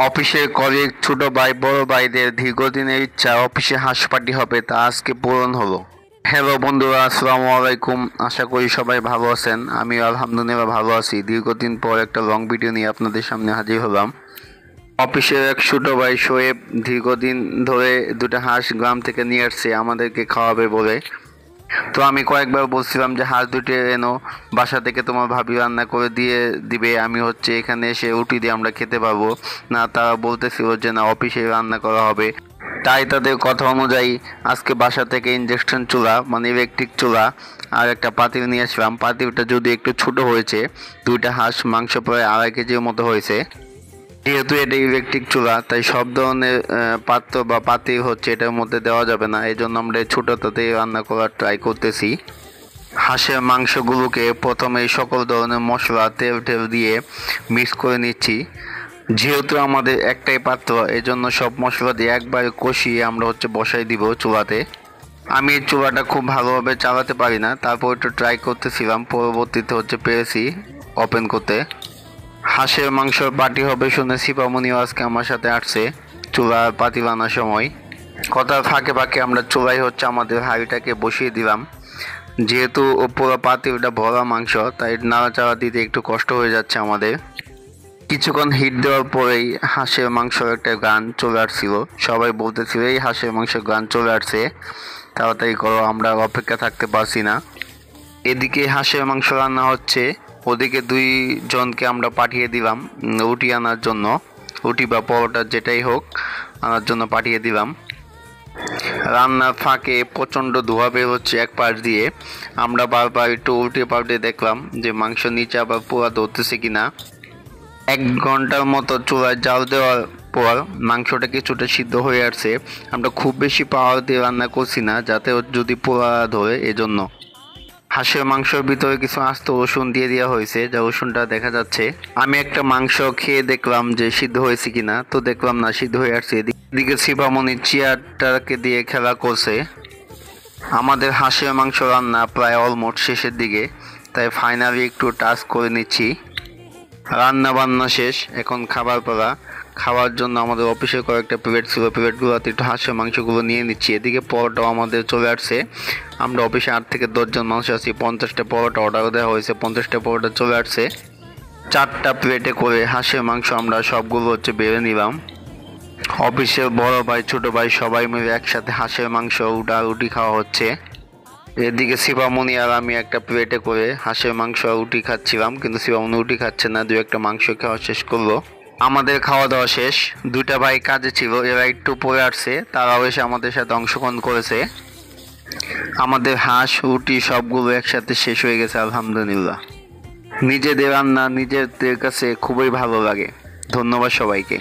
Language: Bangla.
অফিসের কলিগ, ছোট ভাই, বড় ভাইদের দীর্ঘদিনের ইচ্ছা অফিসে হাঁস পার্টি হবে, তা আজকে পূরণ হলো। হ্যালো বন্ধুরা, আসসালামু আলাইকুম। আশা করি সবাই ভালো আছেন। আমি আলহামদুলিল্লাহ ভালো আছি। দীর্ঘদিন পর একটা লং ভিডিও নিয়ে আপনাদের সামনে হাজির হলাম। অফিসের এক ছোট ভাই শোয়েব দীর্ঘদিন ধরে দুটো হাঁস গ্রাম থেকে নিয়ে আসছে আমাদেরকে খাওয়াবে বলে। তো আমি কয়েকবার বলছিলাম যে হাঁস দুটো এনো, বাসা থেকে তোমার ভাবি রান্না করে দিয়ে দিবে, আমি এখানে এসে রুটি দিয়ে আমরা খেতে পারবো না। তারা বলতেছিল যে না, অফিসে রান্না করা হবে। তাই তাদের কথা অনুযায়ী আজকে বাসা থেকে ইন্ডাকশন চুলা মানে ইলেকট্রিক চুলা আর একটা পাতিল নিয়ে আসলাম। পাতিলটা যদি একটু ছোট হয়েছে, দুইটা হাঁস মাংস প্রায় 2.5 কেজির মতো হয়েছে। যেহেতু এটা ইলেকট্রিক চুলা, তাই সব ধরনের পাত্র বা পাতিল এটার মধ্যে দেওয়া যাবে না। এই জন্য আমরা ছোটোটাতেই রান্না করার ট্রাই করতেছি। হাঁসের মাংসগুলোকে প্রথমে সকল ধরনের মশলা তেল টেল দিয়ে মিক্স করে নিচ্ছি। যেহেতু আমাদের একটাই পাত্র, এই জন্য সব মশলা দিয়ে একবারে কষিয়ে আমরা বসাই দিব চুলাতে। আমি এই চুলাটা খুব ভালোভাবে চালাতে পারি না, তারপর একটু ট্রাই করতেছিলাম, পরবর্তীতে পেরেছি ওপেন করতে। হাঁসের মাংসর পার্টি হবে শুনে শিপামনিও আজকে আমার সাথে আসছে চুলা পাতি বানার সময়। কথার ফাঁকে ফাঁকে আমরা চুলাই আমাদের হাঁড়িটাকে বসিয়ে দিলাম। যেহেতু পুরো পাতিলটা ভরা মাংস, তাই নাড়াচাড়া দিতে একটু কষ্ট হয়ে যাচ্ছে আমাদের। কিছুক্ষণ হিট দেওয়ার পরেই হাঁসের মাংসের একটা গান চলে আসছিল। সবাই বলতেছিল এই হাঁসের মাংসের গান চলে আসছে, তাড়াতাড়ি করো, আমরা অপেক্ষা থাকতে পারছি না। এদিকে হাঁসের মাংস রান্না হচ্ছে, ওদিকে 2 জনকে আমরা পাঠিয়ে দিলাম রুটি আনার জন্য। রুটি বা পরোটা যেটাই হোক আনার জন্য পাঠিয়ে দিলাম। রান্নার ফাঁকে প্রচণ্ড ধোঁয়া বের হচ্ছে এক পাশ দিয়ে। আমরা বারবার একটু উল্টে পাল্টে দেখলাম যে মাংস নিচে আবার পোড়া ধরতেছে কিনা। 1 ঘন্টার মতো চুলায় জাল দেওয়ার পর মাংসটা কিছুটা সিদ্ধ হয়ে আসছে। আমরা খুব বেশি পাওয়ার দিয়ে রান্না করছি না, যাতে যদি পোড়া ধরে, এজন্য। হাঁসের মাংসের ভিতরে কিছু আস্ত রসুন দিয়ে দেওয়া হয়েছে, যা রসুনটা দেখা যাচ্ছে। আমি একটা মাংস খেয়ে দেখলাম যে সিদ্ধ হয়েছে কিনা, তো দেখলাম না, সিদ্ধ হয়ে আসছে। এদিকে শিবামণি চেয়ারটাকে দিয়ে খেলা করছে। আমাদের হাঁসের মাংস রান্না প্রায় অলমোস্ট শেষের দিকে, তাই ফাইনালি একটু টাচ করে নিচ্ছি। রান্না বান্না শেষ, এখন খাবার পালা। খাওয়ার জন্য আমাদের অফিসে কয়েকটা প্লেট ছিল, প্লেটগুলোতে একটু হাঁসের মাংসগুলো নিয়ে নিচ্ছি। এদিকে পরোটাও আমাদের চলে আসছে। আমরা অফিসে 8 থেকে 10 জন মানুষ আছি। 50টা পরোটা অর্ডার দেওয়া হয়েছে, 50টা পরোটা চলে আসছে। 4টা প্লেটে করে হাঁসের মাংস আমরা সবগুলো বেড়ে নিলাম। অফিসের বড় ভাই, ছোট ভাই সবাই মিলে একসাথে হাঁসের মাংস রুটি খাওয়া হচ্ছে। এদিকে শিবামণি আর আমি একটা প্লেটে করে হাঁসের মাংস রুটি খাচ্ছিলাম, কিন্তু শিবামণি রুটি খাচ্ছে না, 2-1টা মাংস খাওয়া শেষ করলো। আমাদের খাওয়া দাওয়া শেষ। 2টা ভাই কাজে ছিল, এরা একটু পরে আসছে, তারাও এসে আমাদের সাথে অংশগ্রহণ করেছে। আমাদের হাঁস রুটি সবগুলো একসাথে শেষ হয়ে গেছে আলহামদুলিল্লাহ। নিজেদের রান্না নিজেদের কাছে খুবই ভালো লাগে। ধন্যবাদ সবাইকে।